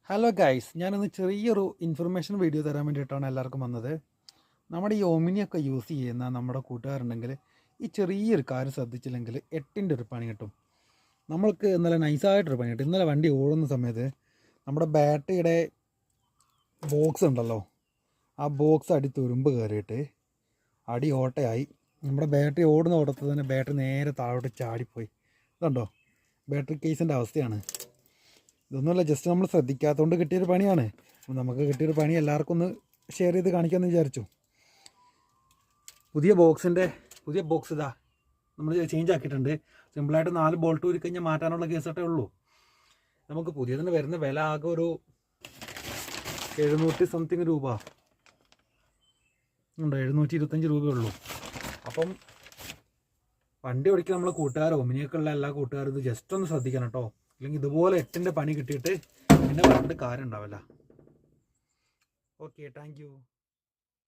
Hello guys, ഞാനൊന്ന് ചെറിയൊരു information video തരാൻ വേണ്ടിയിട്ടാണ് എല്ലാവർക്കും വന്നത്. നമ്മുടെ ഈ ഒമിനിയൊക്കെ യൂസ് ചെയ്യുന്ന നമ്മുടെ കൂട്ടുകാരുണ്ടെങ്കിൽ ഈ ചെറിയൊരു കാര്യം ശ്രദ്ധിച്ചില്ലെങ്കിൽ 8ൻ്റെ ഒരു പണി കിട്ടും. നമ്മൾക്ക് ഇന്നലെ നൈസായിട്ടൊരു പണി കിട്ടും. ഇന്നലെ വണ്ടി ഓടുന്ന സമയത്ത് നമ്മുടെ ബാറ്ററിയുടെ ബോക്സ് ഉണ്ടല്ലോ, ആ ബോക്സ് അടി തുരുമ്പ് കയറിയിട്ട് അടി ഓട്ടയായി. നമ്മുടെ ബാറ്ററി ഓടുന്ന ഓടത്ത് തന്നെ ബാറ്ററി നേരെ താഴോട്ട് ചാടിപ്പോയി. ഇതുണ്ടോ ബാറ്ററി കേസിൻ്റെ അവസ്ഥയാണ്. ഇതൊന്നുമല്ല, ജസ്റ്റ് നമ്മൾ ശ്രദ്ധിക്കാത്തതുകൊണ്ട് കിട്ടിയൊരു പണിയാണ്. നമുക്ക് കിട്ടിയൊരു പണി എല്ലാവർക്കും ഒന്ന് ഷെയർ ചെയ്ത് കാണിക്കാമെന്ന് വിചാരിച്ചു. പുതിയ ബോക്സ് ഇതാ നമ്മൾ ചേഞ്ച് ആക്കിയിട്ടുണ്ട്. സിമ്പിളായിട്ട് 4 ബോൾട്ട് ഊരി കഴിഞ്ഞാൽ മാറ്റാനുള്ള കേസൊക്കെ ഉള്ളൂ. നമുക്ക് പുതിയതിന് വരുന്ന വില ആകെ ഒരു 700 സംതിങ് രൂപ ഉണ്ടോ, 725 രൂപയുള്ളൂ. അപ്പം വണ്ടി ഓടിക്കാൻ നമ്മളെ കൂട്ടുകാരോ ഒമിനിയൊക്കെയുള്ള എല്ലാ കൂട്ടുകാരും ഇത് ജസ്റ്റ് ഒന്ന് ശ്രദ്ധിക്കണം കേട്ടോ. അല്ലെങ്കിൽ ഇതുപോലെ 8ൻ്റെ പണി കിട്ടിയിട്ട് പിന്നെ പറഞ്ഞിട്ട് കാര്യം ഉണ്ടാവില്ല. Okay, thank you.